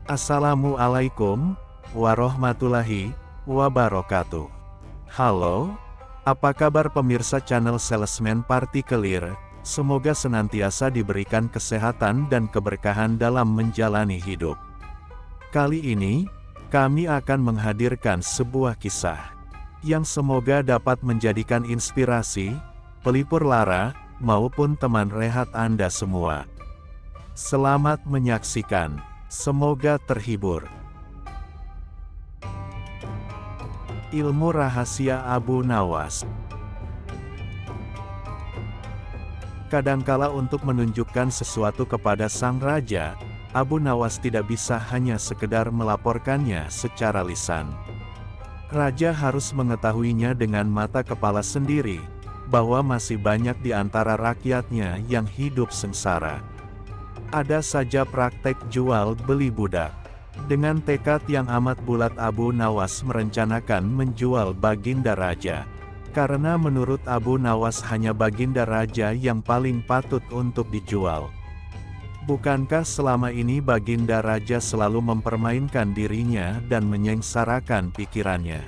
Assalamualaikum warahmatullahi wabarakatuh. Halo, apa kabar pemirsa channel Salesman Partikelir? Semoga senantiasa diberikan kesehatan dan keberkahan dalam menjalani hidup. Kali ini, kami akan menghadirkan sebuah kisah yang semoga dapat menjadikan inspirasi, pelipur lara, maupun teman rehat Anda semua. Selamat menyaksikan. Semoga terhibur. Ilmu rahasia Abu Nawas. Kadangkala untuk menunjukkan sesuatu kepada sang raja, Abu Nawas tidak bisa hanya sekedar melaporkannya secara lisan. Raja harus mengetahuinya dengan mata kepala sendiri, bahwa masih banyak di antara rakyatnya yang hidup sengsara. Ada saja praktek jual beli budak. Dengan tekad yang amat bulat Abu Nawas merencanakan menjual Baginda Raja. Karena menurut Abu Nawas hanya Baginda Raja yang paling patut untuk dijual. Bukankah selama ini Baginda Raja selalu mempermainkan dirinya dan menyengsarakan pikirannya?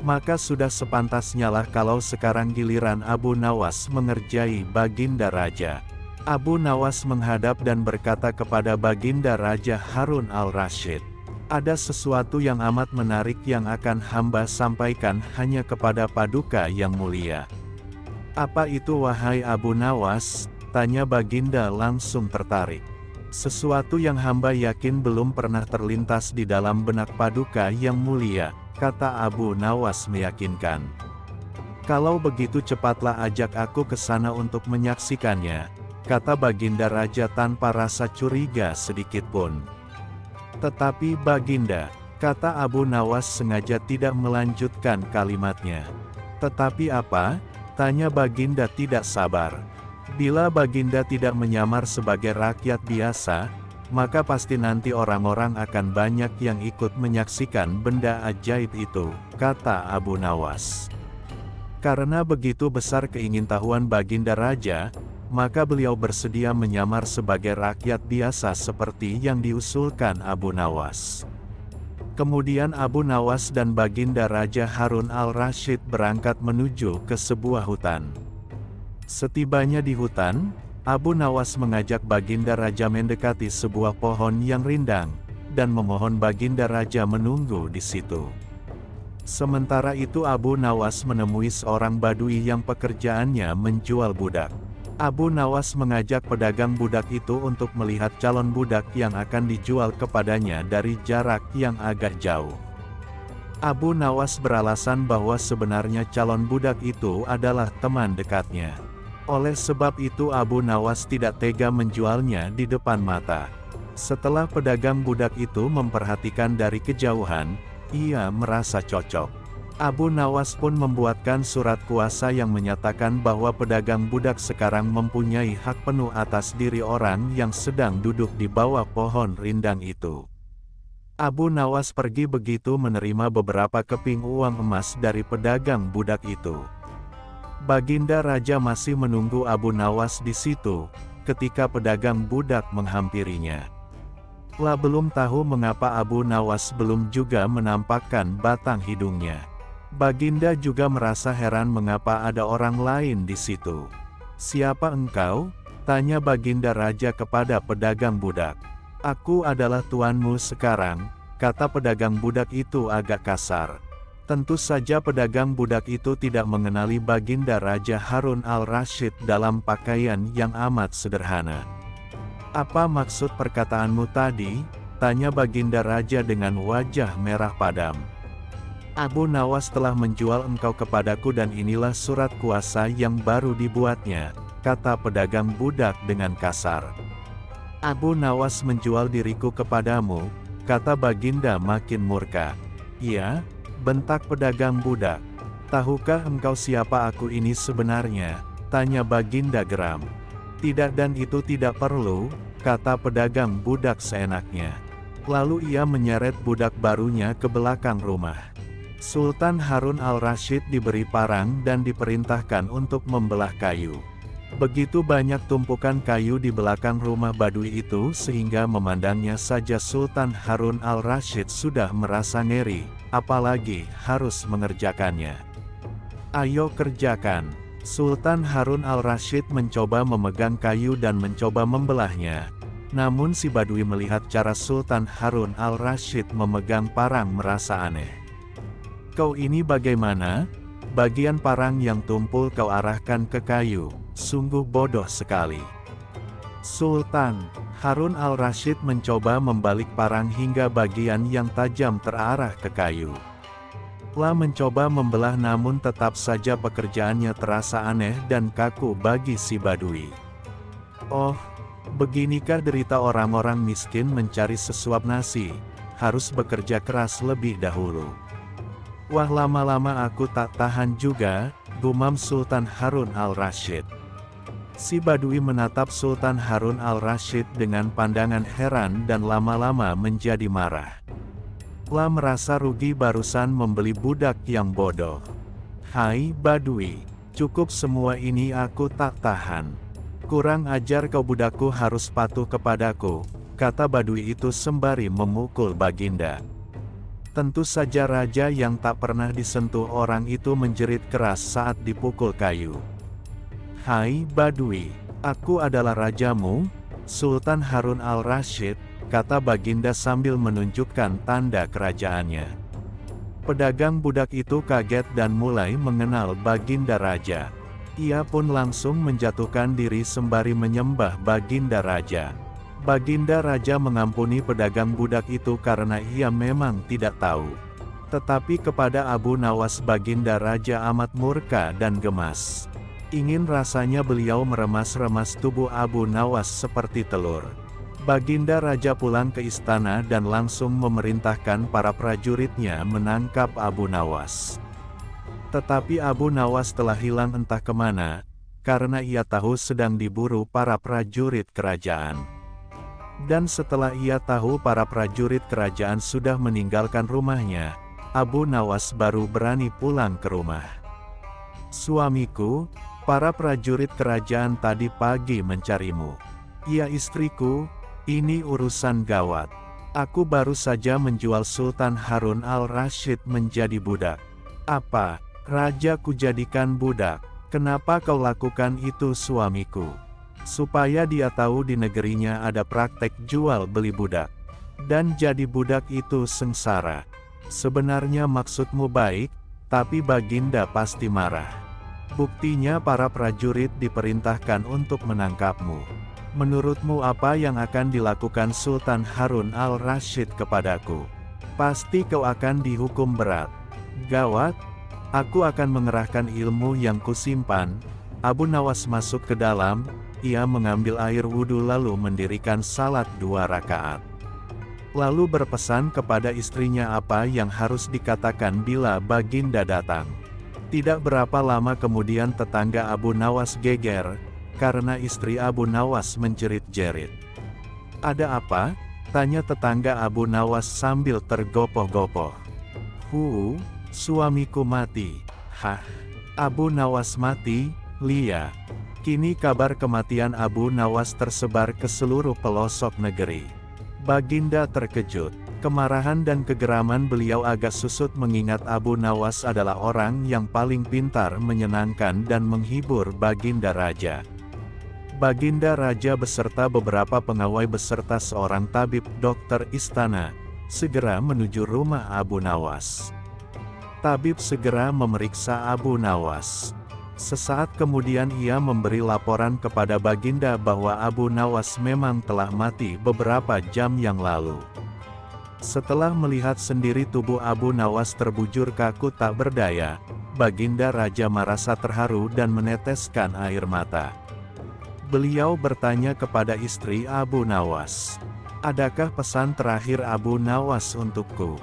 Maka sudah sepantasnya lah kalau sekarang giliran Abu Nawas mengerjai Baginda Raja. Abu Nawas menghadap dan berkata kepada Baginda Raja Harun al-Rasyid, "Ada sesuatu yang amat menarik yang akan hamba sampaikan hanya kepada Paduka yang mulia." "Apa itu wahai Abu Nawas?" tanya Baginda langsung tertarik. "Sesuatu yang hamba yakin belum pernah terlintas di dalam benak Paduka yang mulia," kata Abu Nawas meyakinkan. "Kalau begitu cepatlah ajak aku ke sana untuk menyaksikannya," kata Baginda Raja tanpa rasa curiga sedikitpun. "Tetapi Baginda," kata Abu Nawas sengaja tidak melanjutkan kalimatnya. "Tetapi apa?" tanya Baginda tidak sabar. "Bila Baginda tidak menyamar sebagai rakyat biasa, maka pasti nanti orang-orang akan banyak yang ikut menyaksikan benda ajaib itu," kata Abu Nawas. Karena begitu besar keingintahuan Baginda Raja, maka beliau bersedia menyamar sebagai rakyat biasa seperti yang diusulkan Abu Nawas. Kemudian Abu Nawas dan Baginda Raja Harun al-Rasyid berangkat menuju ke sebuah hutan. Setibanya di hutan, Abu Nawas mengajak Baginda Raja mendekati sebuah pohon yang rindang, dan memohon Baginda Raja menunggu di situ. Sementara itu Abu Nawas menemui seorang badui yang pekerjaannya menjual budak. Abu Nawas mengajak pedagang budak itu untuk melihat calon budak yang akan dijual kepadanya dari jarak yang agak jauh. Abu Nawas beralasan bahwa sebenarnya calon budak itu adalah teman dekatnya. Oleh sebab itu Abu Nawas tidak tega menjualnya di depan mata. Setelah pedagang budak itu memperhatikan dari kejauhan, ia merasa cocok. Abu Nawas pun membuatkan surat kuasa yang menyatakan bahwa pedagang budak sekarang mempunyai hak penuh atas diri orang yang sedang duduk di bawah pohon rindang itu. Abu Nawas pergi begitu menerima beberapa keping uang emas dari pedagang budak itu. Baginda Raja masih menunggu Abu Nawas di situ, ketika pedagang budak menghampirinya. Lah belum tahu mengapa Abu Nawas belum juga menampakkan batang hidungnya. Baginda juga merasa heran mengapa ada orang lain di situ. "Siapa engkau?" tanya Baginda Raja kepada pedagang budak. "Aku adalah tuanmu sekarang," kata pedagang budak itu agak kasar. Tentu saja pedagang budak itu tidak mengenali Baginda Raja Harun al-Rasyid dalam pakaian yang amat sederhana. "Apa maksud perkataanmu tadi?" tanya Baginda Raja dengan wajah merah padam. "Abu Nawas telah menjual engkau kepadaku dan inilah surat kuasa yang baru dibuatnya," kata pedagang budak dengan kasar. "Abu Nawas menjual diriku kepadamu," kata Baginda makin murka. "Iya," bentak pedagang budak. "Tahukah engkau siapa aku ini sebenarnya?" tanya Baginda geram. "Tidak dan itu tidak perlu," kata pedagang budak seenaknya. Lalu ia menyeret budak barunya ke belakang rumah. Sultan Harun al-Rasyid diberi parang dan diperintahkan untuk membelah kayu. Begitu banyak tumpukan kayu di belakang rumah Badui itu sehingga memandangnya saja Sultan Harun al-Rasyid sudah merasa ngeri, apalagi harus mengerjakannya. Ayo kerjakan. Sultan Harun al-Rasyid mencoba memegang kayu dan mencoba membelahnya. Namun si Badui melihat cara Sultan Harun al-Rasyid memegang parang merasa aneh. Kau ini bagaimana? Bagian parang yang tumpul kau arahkan ke kayu, sungguh bodoh sekali. Sultan Harun al-Rasyid mencoba membalik parang hingga bagian yang tajam terarah ke kayu. Lah mencoba membelah namun tetap saja pekerjaannya terasa aneh dan kaku bagi si Badui. Oh, beginikah derita orang-orang miskin mencari sesuap nasi, harus bekerja keras lebih dahulu. Wah, lama-lama aku tak tahan juga, gumam Sultan Harun al-Rasyid. Si Badui menatap Sultan Harun al-Rasyid dengan pandangan heran dan lama-lama menjadi marah. Lah merasa rugi barusan membeli budak yang bodoh. Hai Badui, cukup semua ini aku tak tahan. Kurang ajar kau, budakku harus patuh kepadaku, kata Badui itu sembari memukul Baginda. Tentu saja raja yang tak pernah disentuh orang itu menjerit keras saat dipukul kayu. Hai Badui, aku adalah rajamu, Sultan Harun al-Rasyid, kata Baginda sambil menunjukkan tanda kerajaannya. Pedagang budak itu kaget dan mulai mengenal Baginda Raja. Ia pun langsung menjatuhkan diri sembari menyembah Baginda Raja. Baginda Raja mengampuni pedagang budak itu karena ia memang tidak tahu. Tetapi kepada Abu Nawas Baginda Raja amat murka dan gemas. Ingin rasanya beliau meremas-remas tubuh Abu Nawas seperti telur. Baginda Raja pulang ke istana dan langsung memerintahkan para prajuritnya menangkap Abu Nawas. Tetapi Abu Nawas telah hilang entah kemana, karena ia tahu sedang diburu para prajurit kerajaan. Dan setelah ia tahu para prajurit kerajaan sudah meninggalkan rumahnya, Abu Nawas baru berani pulang ke rumah. Suamiku, para prajurit kerajaan tadi pagi mencarimu. Ya istriku, ini urusan gawat. Aku baru saja menjual Sultan Harun al-Rasyid menjadi budak. Apa, raja kujadikan budak? Kenapa kau lakukan itu suamiku? Supaya dia tahu di negerinya ada praktek jual beli budak. Dan jadi budak itu sengsara. Sebenarnya maksudmu baik, tapi Baginda pasti marah. Buktinya para prajurit diperintahkan untuk menangkapmu. Menurutmu apa yang akan dilakukan Sultan Harun al-Rasyid kepadaku? Pasti kau akan dihukum berat. Gawat, aku akan mengerahkan ilmu yang kusimpan. Abu Nawas masuk ke dalam. Ia mengambil air wudhu lalu mendirikan salat 2 rakaat. Lalu berpesan kepada istrinya apa yang harus dikatakan bila Baginda datang. Tidak berapa lama kemudian tetangga Abu Nawas geger, karena istri Abu Nawas menjerit-jerit. Ada apa? Tanya tetangga Abu Nawas sambil tergopoh-gopoh. Suamiku mati. Hah? Abu Nawas mati? Lia. Kini kabar kematian Abu Nawas tersebar ke seluruh pelosok negeri. Baginda terkejut. Kemarahan dan kegeraman beliau agak susut mengingat Abu Nawas adalah orang yang paling pintar menyenangkan dan menghibur Baginda Raja. Baginda Raja beserta beberapa pengawai beserta seorang tabib dokter istana, segera menuju rumah Abu Nawas. Tabib segera memeriksa Abu Nawas. Sesaat kemudian ia memberi laporan kepada Baginda bahwa Abu Nawas memang telah mati beberapa jam yang lalu. Setelah melihat sendiri tubuh Abu Nawas terbujur kaku tak berdaya, Baginda Raja merasa terharu dan meneteskan air mata. Beliau bertanya kepada istri Abu Nawas, "Adakah pesan terakhir Abu Nawas untukku?"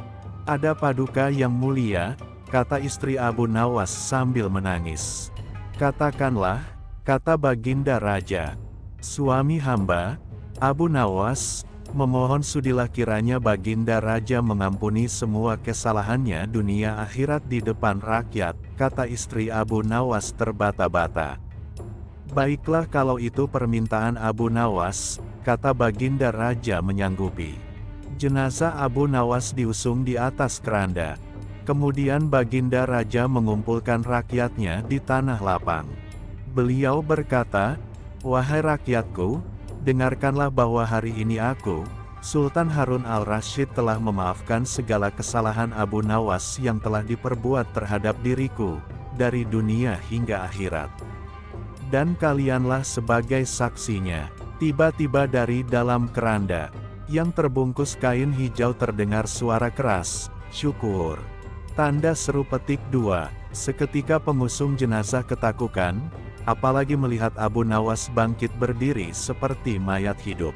"Ada paduka yang mulia," kata istri Abu Nawas sambil menangis. "Katakanlah," kata Baginda Raja. "Suami hamba, Abu Nawas, memohon sudilah kiranya Baginda Raja mengampuni semua kesalahannya dunia akhirat di depan rakyat," kata istri Abu Nawas terbata-bata. Baiklah kalau itu permintaan Abu Nawas, kata Baginda Raja menyanggupi. Jenazah Abu Nawas diusung di atas keranda. Kemudian Baginda Raja mengumpulkan rakyatnya di tanah lapang. Beliau berkata, "Wahai rakyatku, dengarkanlah bahwa hari ini aku, Sultan Harun al-Rasyid telah memaafkan segala kesalahan Abu Nawas yang telah diperbuat terhadap diriku, dari dunia hingga akhirat. Dan kalianlah sebagai saksinya." Tiba-tiba dari dalam keranda, yang terbungkus kain hijau terdengar suara keras, "Syukur." Tanda seru petik 2, seketika pengusung jenazah ketakutan, apalagi melihat Abu Nawas bangkit berdiri seperti mayat hidup.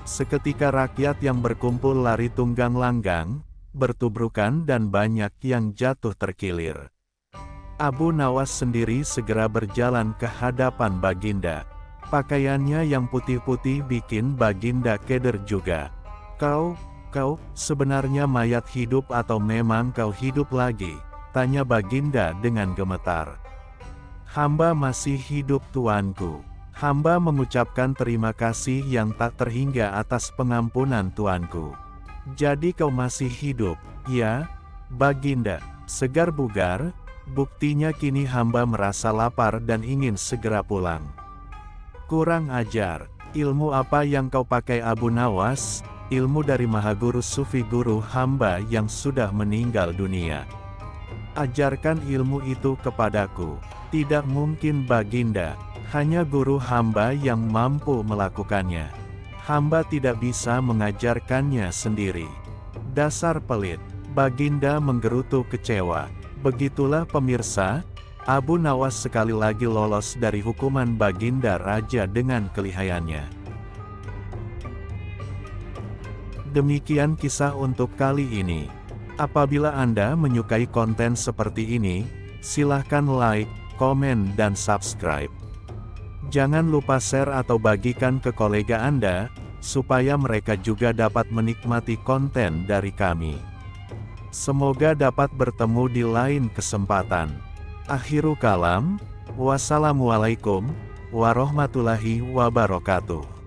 Seketika rakyat yang berkumpul lari tunggang langgang, bertubrukan dan banyak yang jatuh terkilir. Abu Nawas sendiri segera berjalan ke hadapan Baginda. Pakaiannya yang putih-putih bikin Baginda keder juga. Kau sebenarnya mayat hidup atau memang kau hidup lagi?" tanya Baginda dengan gemetar. "Hamba masih hidup tuanku. Hamba mengucapkan terima kasih yang tak terhingga atas pengampunan tuanku." "Jadi kau masih hidup, ya, Baginda?" "Segar bugar, buktinya kini hamba merasa lapar dan ingin segera pulang." "Kurang ajar, ilmu apa yang kau pakai Abu Nawas?" "Ilmu dari Mahaguru Sufi guru hamba yang sudah meninggal dunia." "Ajarkan ilmu itu kepadaku." "Tidak mungkin Baginda, hanya guru hamba yang mampu melakukannya. Hamba tidak bisa mengajarkannya sendiri." "Dasar pelit." Baginda menggerutu kecewa. Begitulah pemirsa, Abu Nawas sekali lagi lolos dari hukuman Baginda Raja dengan kelihayannya. Demikian kisah untuk kali ini. Apabila Anda menyukai konten seperti ini, silahkan like, komen dan subscribe. Jangan lupa share atau bagikan ke kolega Anda, supaya mereka juga dapat menikmati konten dari kami. Semoga dapat bertemu di lain kesempatan. Akhirul kalam, wassalamualaikum warahmatullahi wabarakatuh.